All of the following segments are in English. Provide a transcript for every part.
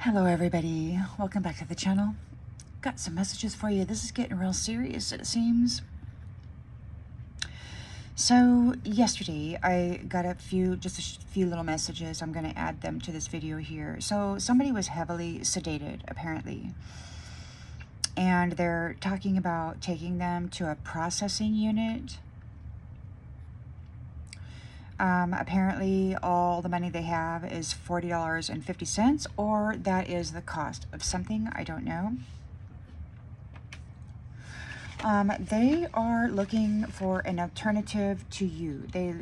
Hello everybody, welcome back to the channel. Got some messages for you. This is getting real serious, it seems. So yesterday I got just a few little messages. I'm going to add them to this video here. So somebody was heavily sedated apparently, and they're talking about taking them to a processing unit. Apparently all the money they have is $40.50, or that is the cost of something, I don't know. They are looking for an alternative to you. They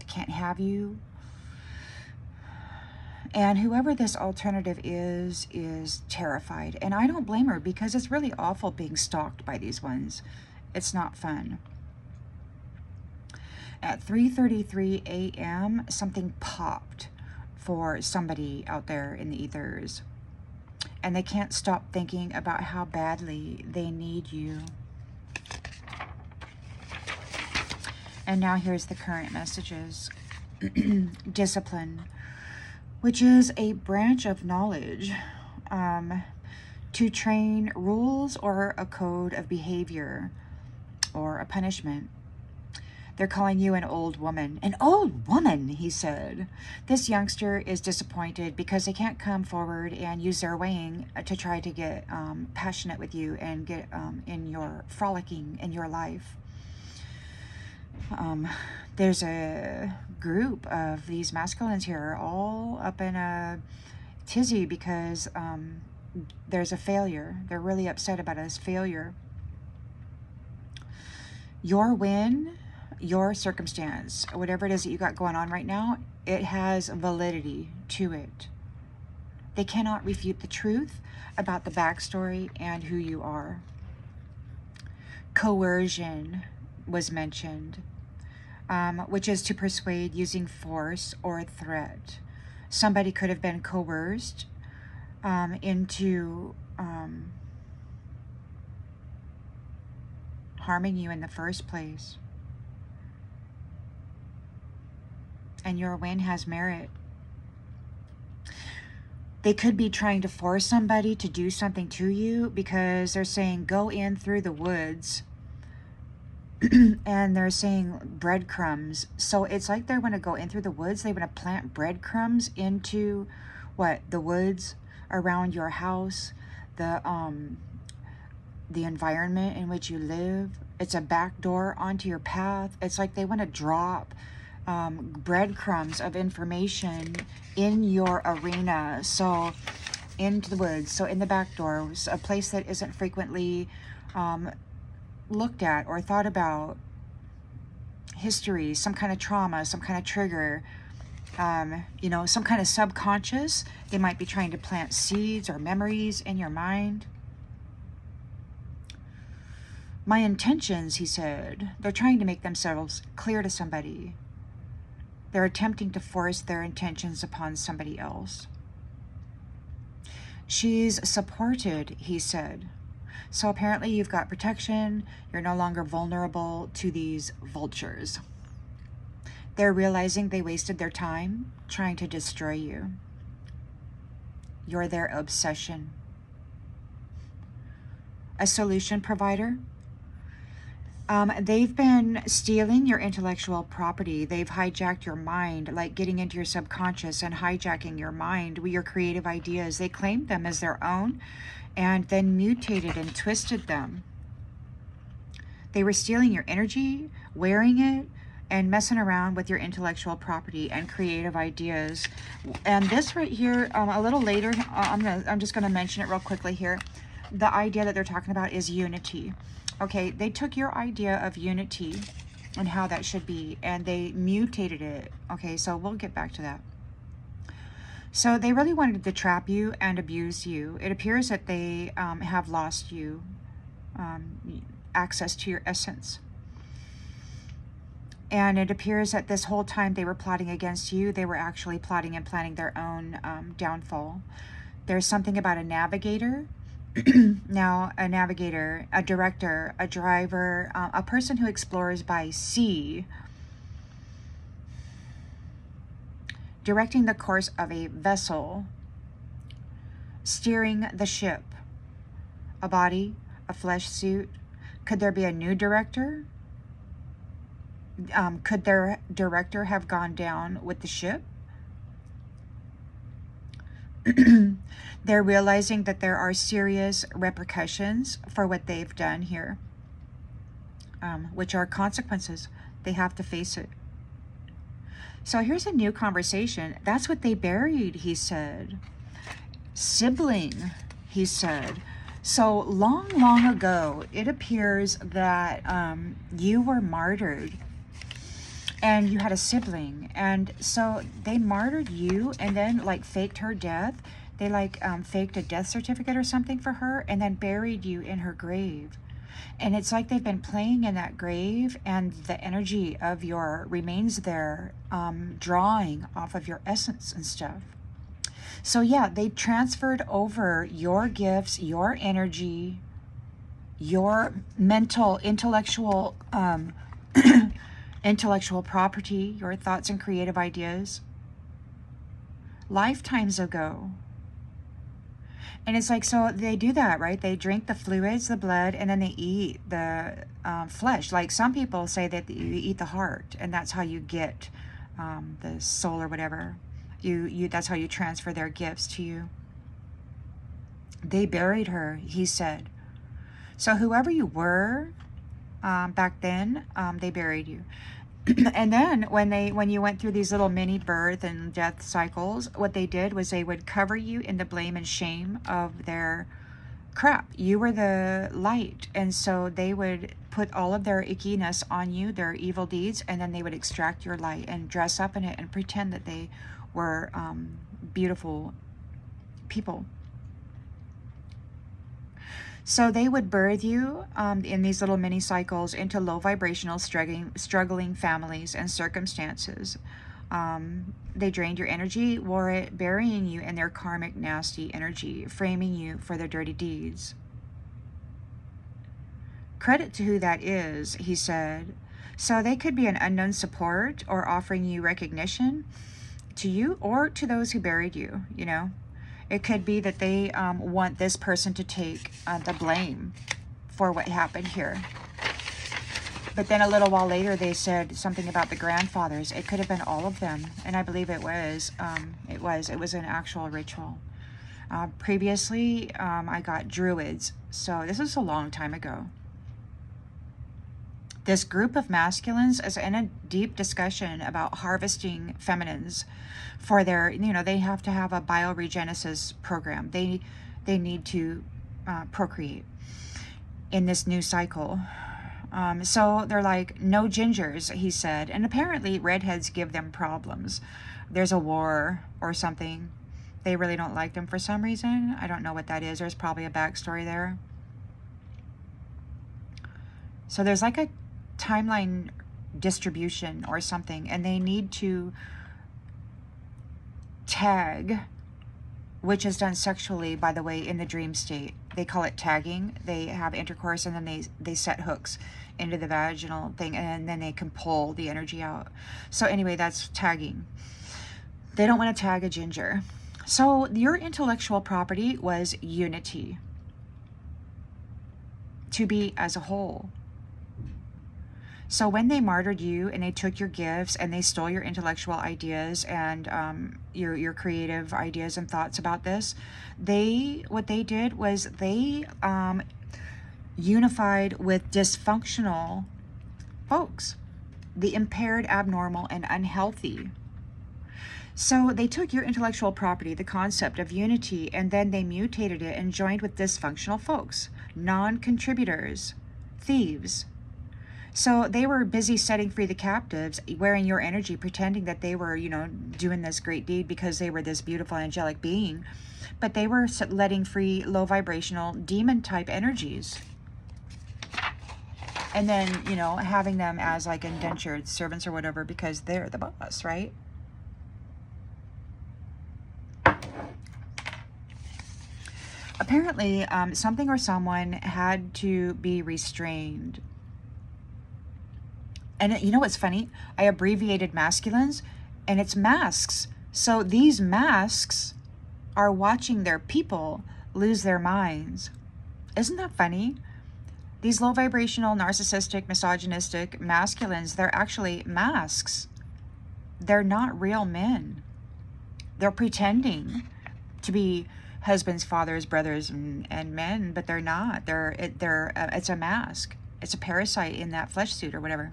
can't have you. And whoever this alternative is terrified. And I don't blame her, because it's really awful being stalked by these ones. It's not fun. At 3:33 a.m., something popped for somebody out there in the ethers. And they can't stop thinking about how badly they need you. And now here's the current messages. Discipline, which is a branch of knowledge, to train rules or a code of behavior or a punishment. They're calling you an old woman. An old woman, he said. This youngster is disappointed because they can't come forward and use their weighing to try to get passionate with you and get in your frolicking in your life. There's a group of these masculines here all up in a tizzy because there's a failure. They're really upset about this failure. Your win, your circumstance, whatever it is that you got going on right now, it has validity to it. They cannot refute the truth about the backstory and who you are. Coercion was mentioned, which is to persuade using force or threat. Somebody could have been coerced into harming you in the first place. And your win has merit. They could be trying to force somebody to do something to you because they're saying go in through the woods. And they're saying breadcrumbs. So it's like they want to go in through the woods. They want to plant breadcrumbs into what? The woods around your house, the environment in which you live. It's a back door onto your path. It's like they want to drop breadcrumbs of information in your arena, so into the woods, so in the back doors, a place that isn't frequently looked at or thought about. History, some kind of trauma, some kind of trigger, you know, some kind of subconscious. They might be trying to plant seeds or memories in your mind. My intentions, he said, they're trying to make themselves clear to somebody. They're attempting to force their intentions upon somebody else. She's supported, he said. So apparently you've got protection. You're no longer vulnerable to these vultures. They're realizing they wasted their time trying to destroy you. You're their obsession. A solution provider. They've been stealing your intellectual property. They've hijacked your mind, like getting into your subconscious and hijacking your mind with your creative ideas. They claimed them as their own and then mutated and twisted them. They were stealing your energy, wearing it, and messing around with your intellectual property and creative ideas. And this right here, a little later, I'm just gonna mention it real quickly here. The idea that they're talking about is unity. Okay, they took your idea of unity and how that should be, and they mutated it. Okay, so we'll get back to that. So they really wanted to trap you and abuse you. It appears that they have lost you, access to your essence. And it appears that this whole time they were plotting against you, they were actually plotting and planning their own downfall. There's something about a navigator. Now, a navigator, a director, a driver, a person who explores by sea, directing the course of a vessel steering the ship? A body, a flesh suit? Could there be a new director? Could their director have gone down with the ship? They're realizing that there are serious repercussions for what they've done here, which are consequences. They have to face it. So here's a new conversation. That's what they buried, he said. Sibling, he said. So long ago, it appears that you were martyred and you had a sibling. And so they martyred you and then like faked her death. They like faked a death certificate or something for her and then buried you in her grave. And it's like they've been playing in that grave and the energy of your remains there, drawing off of your essence and stuff. So yeah, they transferred over your gifts, your energy, your mental, intellectual, intellectual property, your thoughts and creative ideas, lifetimes ago. And it's like, so they do that, right? They drink the fluids, the blood, and then they eat the flesh. Like some people say that you eat the heart, and that's how you get the soul or whatever. That's how you transfer their gifts to you. They buried her, he said. So whoever you were back then, they buried you. And then when you went through these little mini birth and death cycles, what they did was they would cover you in the blame and shame of their crap. You were the light, and so they would put all of their ickiness on you, their evil deeds, and then they would extract your light and dress up in it and pretend that they were beautiful people. So they would birth you in these little mini cycles into low vibrational struggling families and circumstances. They drained your energy, wore it, burying you in their karmic nasty energy, framing you for their dirty deeds. Credit to who that is, he said. So they could be an unknown support or offering you recognition to you or to those who buried you, you know. It could be that they want this person to take the blame for what happened here. But then a little while later, they said something about the grandfathers. It could have been all of them. And I believe it was. It was an actual ritual. Previously, I got druids. So this is a long time ago. This group of masculines is in a deep discussion about harvesting feminines for their, you know, they have to have a bioregenesis program. They need to procreate in this new cycle. So they're like, no gingers, he said. And apparently redheads give them problems. There's a war or something. They really don't like them for some reason. I don't know what that is. There's probably a backstory there. So there's like a timeline distribution or something, and they need to tag, which is done sexually, by the way, in the dream state. They call it tagging. They have intercourse and then they set hooks into the vaginal thing, and then they can pull the energy out. So anyway, that's tagging. They don't want to tag a ginger. So your intellectual property was unity, to be as a whole. So when they martyred you and they took your gifts and they stole your intellectual ideas and your creative ideas and thoughts about this, what they did was they unified with dysfunctional folks, the impaired, abnormal, and unhealthy. So they took your intellectual property, the concept of unity, and then they mutated it and joined with dysfunctional folks, non-contributors, thieves. So they were busy setting free the captives, wearing your energy, pretending that they were, you know, doing this great deed because they were this beautiful angelic being. But they were letting free low vibrational demon type energies. And then, you know, having them as like indentured servants or whatever because they're the boss, right? Apparently, something or someone had to be restrained. And you know what's funny? I abbreviated masculines, and it's masks. So these masks are watching their people lose their minds. Isn't that funny? These low vibrational, narcissistic, misogynistic masculines, they're actually masks. They're not real men. They're pretending to be husbands, fathers, brothers, and men, but they're not. It's a mask. It's a parasite in that flesh suit or whatever.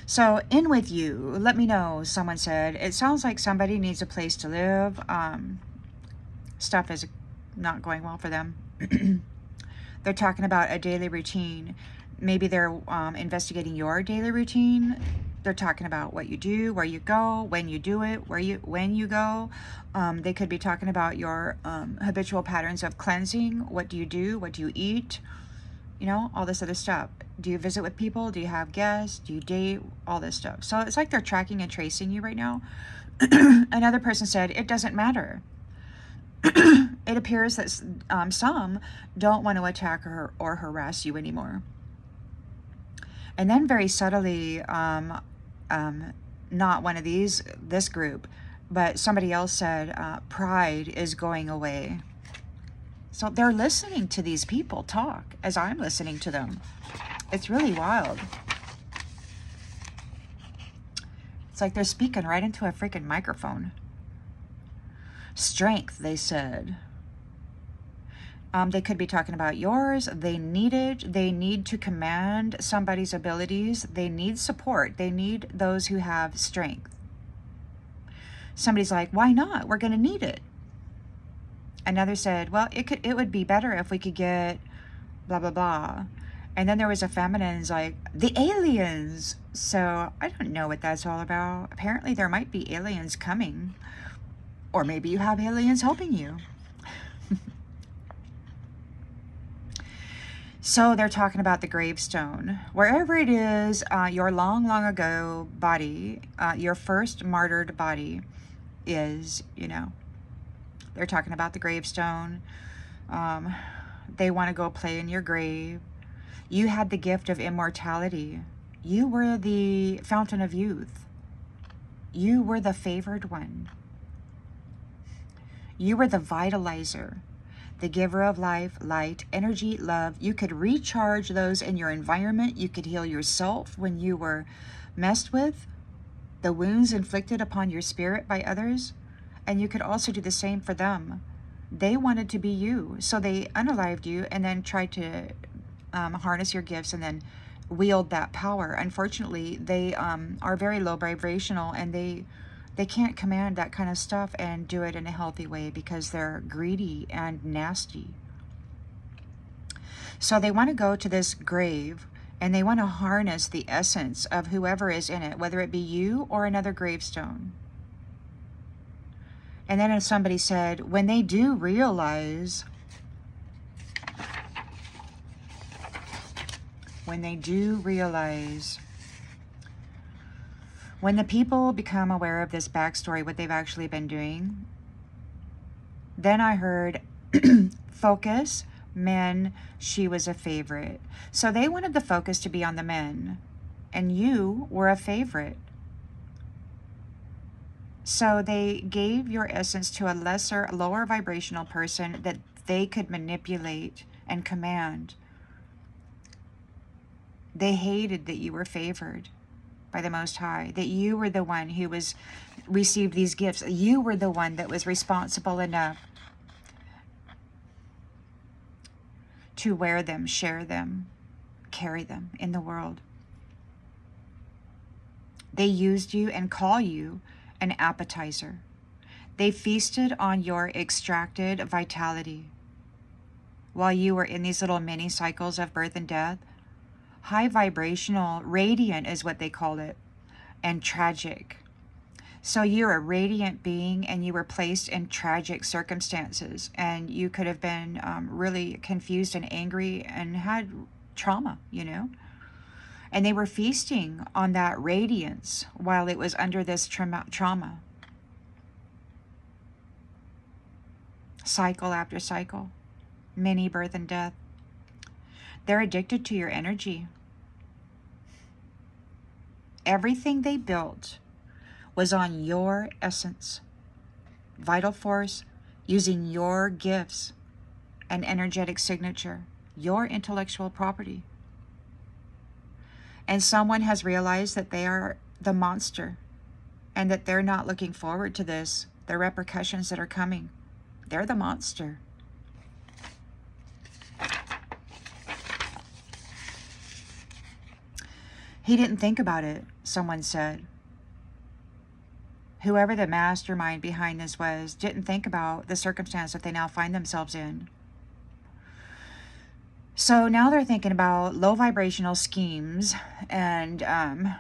So, in with you. Let me know, someone said. It sounds like somebody needs a place to live. Stuff is not going well for them. They're talking about a daily routine. Maybe they're investigating your daily routine. They're talking about what you do, where you go, when you do it, when you go. They could be talking about your habitual patterns of cleansing. What do you do? What do you eat? You know, all this other stuff. Do you visit with people? Do you have guests? Do you date? All this stuff. So it's like they're tracking and tracing you right now. Another person said, it doesn't matter. It appears that some don't want to attack or harass you anymore. And then very subtly, not one of this group, but somebody else said, pride is going away. So they're listening to these people talk as I'm listening to them. It's really wild. It's like they're speaking right into a freaking microphone. Strength, they said. They could be talking about yours. They need it. They need to command somebody's abilities. They need support. They need those who have strength. Somebody's like, why not? We're going to need it. Another said, well, it would be better if we could get blah, blah, blah. And then there was a feminine's like, the aliens. So I don't know what that's all about. Apparently there might be aliens coming. Or maybe you have aliens helping you. So they're talking about the gravestone. Wherever it is, your long, long ago body, your first martyred body is, you know, they're talking about the gravestone. They want to go play in your grave. You had the gift of immortality. You were the fountain of youth. You were the favored one. You were the vitalizer, the giver of life, light, energy, love. You could recharge those in your environment. You could heal yourself when you were messed with, the wounds inflicted upon your spirit by others. And you could also do the same for them. They wanted to be you, so they unalived you and then tried to harness your gifts and then wield that power. Unfortunately, they are very low vibrational, and they can't command that kind of stuff and do it in a healthy way because they're greedy and nasty. So they want to go to this grave and they want to harness the essence of whoever is in it, whether it be you or another gravestone. And then as somebody said, when they do realize, when the people become aware of this backstory, what they've actually been doing, then I heard, focus, men, she was a favorite. So they wanted the focus to be on the men, and you were a favorite. So they gave your essence to a lower vibrational person that they could manipulate and command. They hated that you were favored by the Most High, that you were the one who received these gifts. You were the one that was responsible enough to wear them, share them, carry them in the world. They used you and call you an appetizer. They feasted on your extracted vitality while you were in these little mini cycles of birth and death. High vibrational, radiant is what they called it, and tragic. So you're a radiant being and you were placed in tragic circumstances, and you could have been really confused and angry and had trauma, you know. And they were feasting on that radiance while it was under this trauma. Cycle after cycle. Many birth and death. They're addicted to your energy. Everything they built was on your essence. vital force, using your gifts and energetic signature, your intellectual property. And someone has realized that they are the monster and that they're not looking forward to this, the repercussions that are coming. They're the monster. He didn't think about it, someone said. Whoever the mastermind behind this was didn't think about the circumstance that they now find themselves in. So now they're thinking about low vibrational schemes and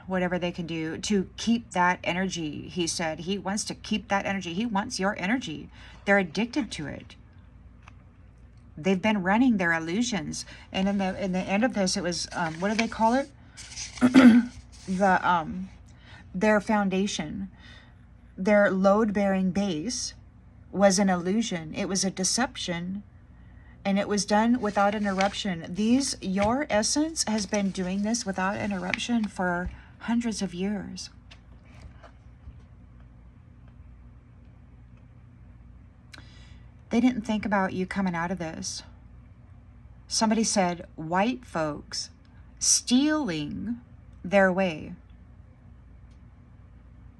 whatever they can do to keep that energy. He said he wants to keep that energy. He wants your energy. They're addicted to it. They've been running their illusions. And in the end of this, it was, what do they call it? Their foundation, their load-bearing base was an illusion. It was a deception. And it was done without interruption. Your essence has been doing this without interruption for hundreds of years. They didn't think about you coming out of this. Somebody said, white folks stealing their way.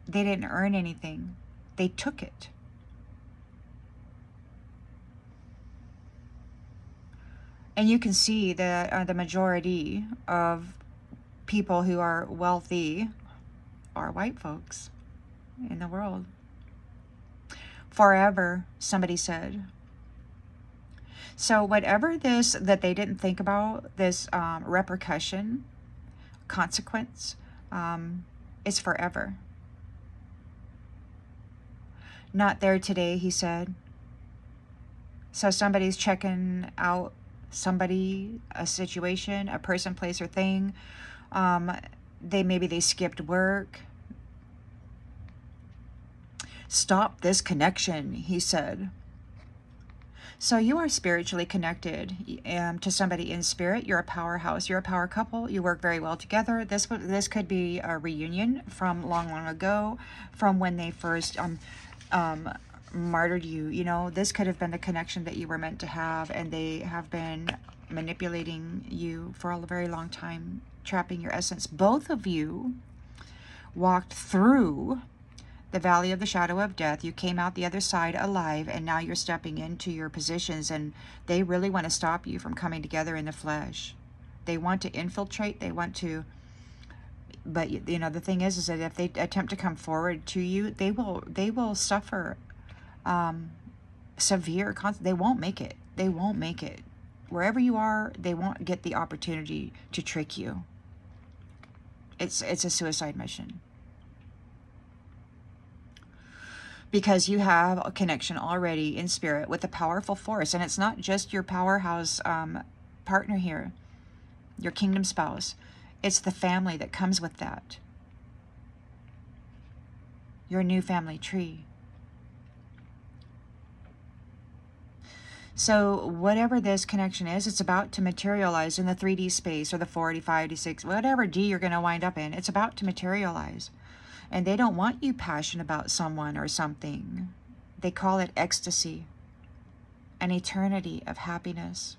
They didn't earn anything. They took it. And you can see that the majority of people who are wealthy are white folks in the world. Forever, somebody said. So whatever this that they didn't think about, this repercussion, consequence, is forever. Not there today, he said. So somebody's checking out somebody, a situation, a person, place, or thing. Maybe they skipped work. Stop this connection, he said. So you are spiritually connected to somebody in spirit. You're a powerhouse. You're a power couple. You work very well together. This could be a reunion from long, long ago, from when they first martyred you. You know, this could have been the connection that you were meant to have, and they have been manipulating you for a very long time, trapping your essence. Both of you walked through the valley of the shadow of death. You came out the other side alive, and now you're stepping into your positions, and they really want to stop you from coming together in the flesh. They want to infiltrate. They want to, but you know, the thing is that if they attempt to come forward to you, they will suffer severe they won't make it. They won't make it. Wherever you are, they won't get the opportunity to trick you. It's a suicide mission. Because you have a connection already in spirit with a powerful force. And it's not just your powerhouse partner here, your kingdom spouse. It's the family that comes with that. Your new family tree. So whatever this connection is, it's about to materialize in the 3D space, or the 4D, 5D, 6, whatever D you're going to wind up in. It's about to materialize. And they don't want you passionate about someone or something. They call it ecstasy, an eternity of happiness.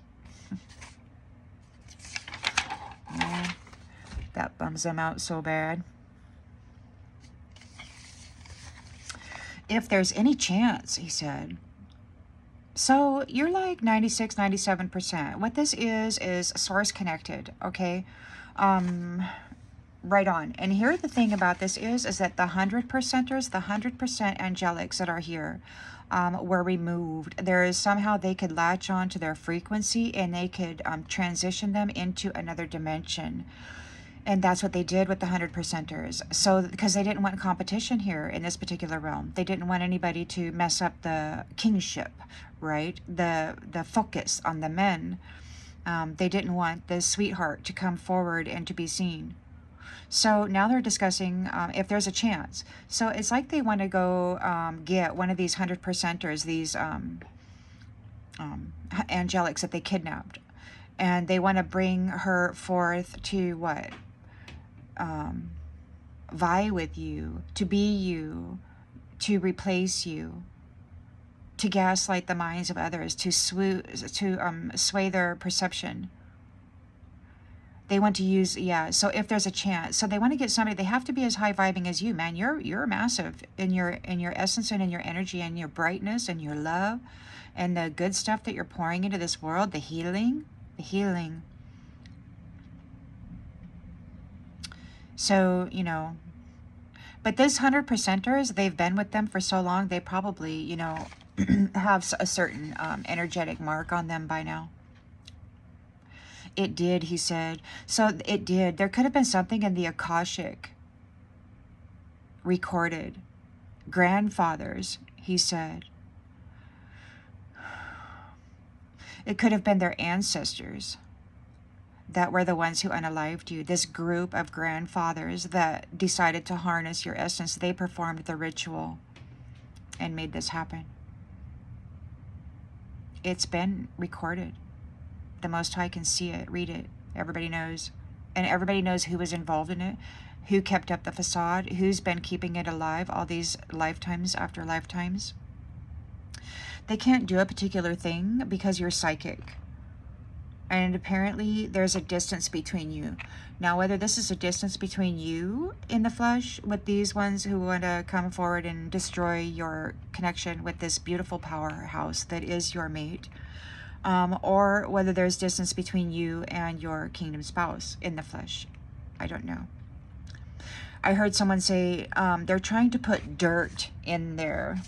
Yeah, that bums them out so bad. If there's any chance, he said. So you're like 96, 97%. What this is source connected, okay? Right on. And here the thing about this is that the 100%ers, the 100% angelics that are here were removed. There is somehow they could latch on to their frequency, and they could transition them into another dimension. And that's what they did with the 100%ers. So, because they didn't want competition here in this particular realm. They didn't want anybody to mess up the kingship, right? The focus on the men. They didn't want the sweetheart to come forward and to be seen. So now they're discussing if there's a chance. So it's like they want to go get one of these 100%ers, these angelics that they kidnapped. And they want to bring her forth to what? Vie with you, to be you, to replace you. to gaslight the minds of others, to sway their perception. They want to use, yeah, so if there's a chance, so they want to get somebody, they have to be as high vibing as you, man. You're massive in your essence and in your energy and your brightness and your love and the good stuff that you're pouring into this world, the healing, the healing. So, you know, but those 100%ers, they've been with them for so long, they probably, you know, have a certain energetic mark on them by now. It did, he said. So it did. There could have been something in the Akashic recorded. Grandfathers, he said. It could have been their ancestors that were the ones who unalived you. This group of grandfathers that decided to harness your essence. They performed the ritual and made this happen. It's been recorded. The Most High can see it, read it. Everybody knows. And everybody knows who was involved in it, who kept up the facade, who's been keeping it alive all these lifetimes after lifetimes. They can't do a particular thing because you're psychic. And apparently there's a distance between you. Now, whether this is a distance between you in the flesh with these ones who want to come forward and destroy your connection with this beautiful powerhouse that is your mate, or whether there's distance between you and your kingdom spouse in the flesh. I don't know. I heard someone say they're trying to put dirt in their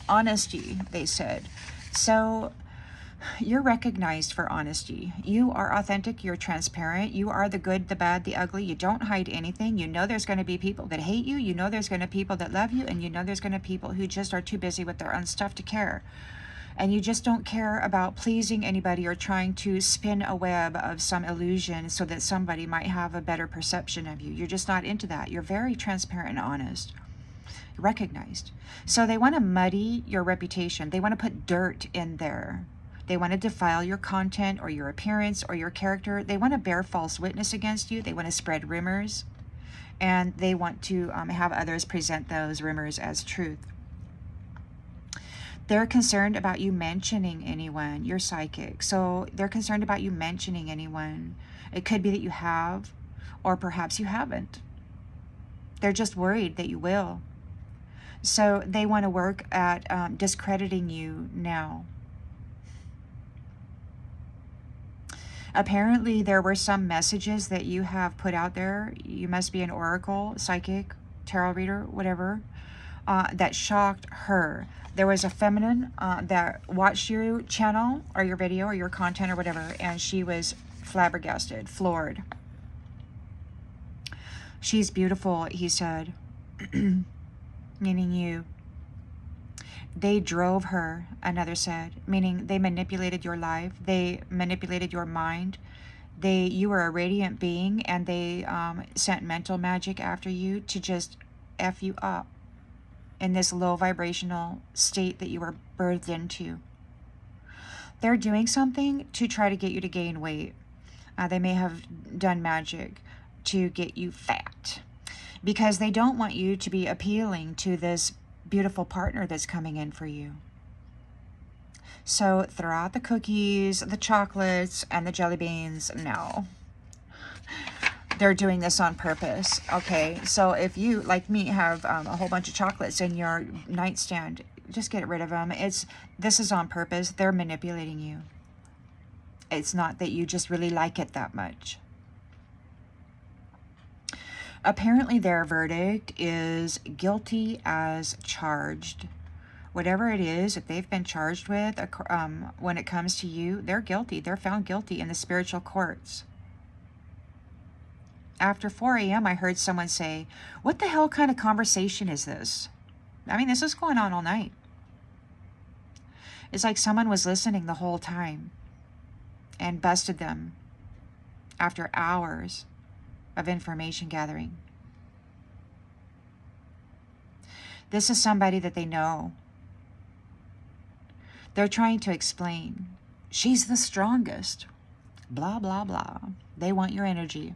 honesty, they said. So you're recognized for honesty. You are authentic, you're transparent, you are the good, the bad, the ugly. You don't hide anything. You know there's going to be people that hate you, you know there's going to be people that love you, and you know there's going to be people who just are too busy with their own stuff to care. And you just don't care about pleasing anybody or trying to spin a web of some illusion so that somebody might have a better perception of you. You're just not into that. You're very transparent and honest. You're recognized. So they want to muddy your reputation. They want to put dirt in there. They want to defile your content or your appearance or your character. They want to bear false witness against you. They want to spread rumors. And they want to have others present those rumors as truth. They're concerned about you mentioning anyone. You're psychic. So they're concerned about you mentioning anyone. It could be that you have, or perhaps you haven't. They're just worried that you will. So they want to work at discrediting you now. Apparently there were some messages that you have put out there. You must be an oracle, psychic, tarot reader, whatever, that shocked her. There was a feminine that watched your channel or your video or your content or whatever, and she was flabbergasted, floored. She's beautiful, he said, meaning you. They drove her, another said, meaning they manipulated your life. They manipulated your mind. You were a radiant being, and they sent mental magic after you to just F you up in this low vibrational state that you were birthed into. They're doing something to try to get you to gain weight. They may have done magic to get you fat because they don't want you to be appealing to this beautiful partner that's coming in for you. So throw out the cookies, the chocolates, and the jelly beans. No. They're doing this on purpose. Okay, so if you, like me, have a whole bunch of chocolates in your nightstand, just get rid of them. This is on purpose. They're manipulating you. It's not that you just really like it that much. Apparently their verdict is guilty as charged. Whatever it is that they've been charged with, when it comes to you, they're guilty. They're found guilty in the spiritual courts. After 4 a.m., I heard someone say, what the hell kind of conversation is this? I mean, this is going on all night. It's like someone was listening the whole time and busted them after hours of information gathering. This is somebody that they know. They're trying to explain. She's the strongest. Blah, blah, blah. They want your energy.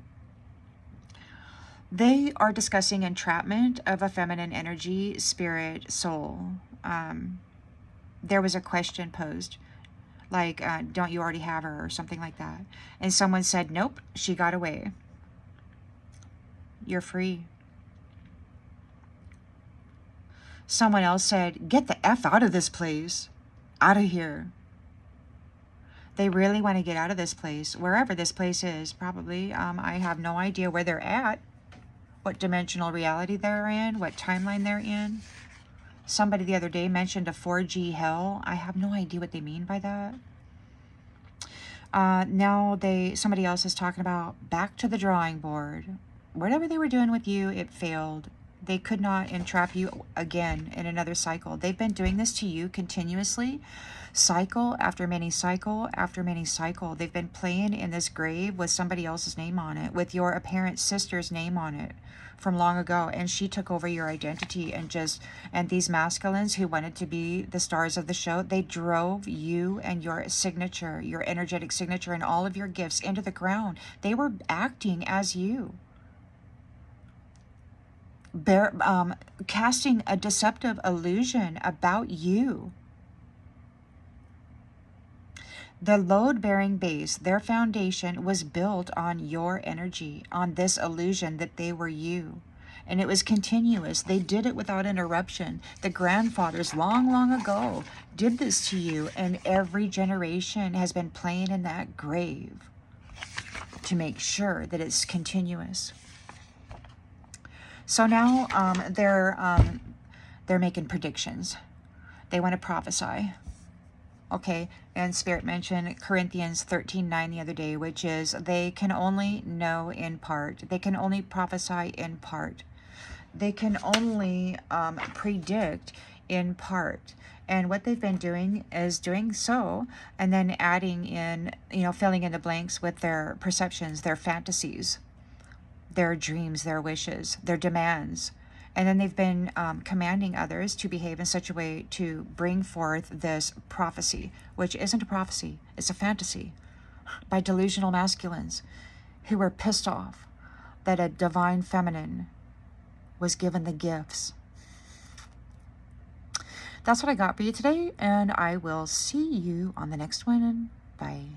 They are discussing entrapment of a feminine energy, spirit, soul. There was a question posed, like, don't you already have her, or something like that. And someone said, nope, she got away. You're free. Someone else said, get the F out of this place. Out of here. They really want to get out of this place, wherever this place is, probably. I have no idea where they're at, what dimensional reality they're in, what timeline they're in. Somebody the other day mentioned a 4G hell. I have no idea what they mean by that. Now somebody else is talking about back to the drawing board. Whatever they were doing with you, it failed. They could not entrap you again in another cycle. They've been doing this to you continuously, cycle after many cycle after many cycle. They've been playing in this grave with somebody else's name on it, with your apparent sister's name on it from long ago, and she took over your identity and these masculines who wanted to be the stars of the show, they drove you and your signature, your energetic signature, and all of your gifts into the ground. They were acting as you. Casting a deceptive illusion about you. The load-bearing base, their foundation, was built on your energy, on this illusion that they were you. And it was continuous. They did it without interruption. The grandfathers long, long ago did this to you, and every generation has been playing in that grave to make sure that it's continuous. So now they're making predictions. They want to prophesy. Okay, and Spirit mentioned Corinthians 13:9 the other day, which is they can only know in part. They can only prophesy in part. They can only predict in part. And what they've been doing is doing so, and then adding in, filling in the blanks with their perceptions, their fantasies, their dreams, their wishes, their demands. And then they've been commanding others to behave in such a way to bring forth this prophecy, which isn't a prophecy, it's a fantasy, by delusional masculines who were pissed off that a divine feminine was given the gifts. That's what I got for you today, and I will see you on the next one. Bye.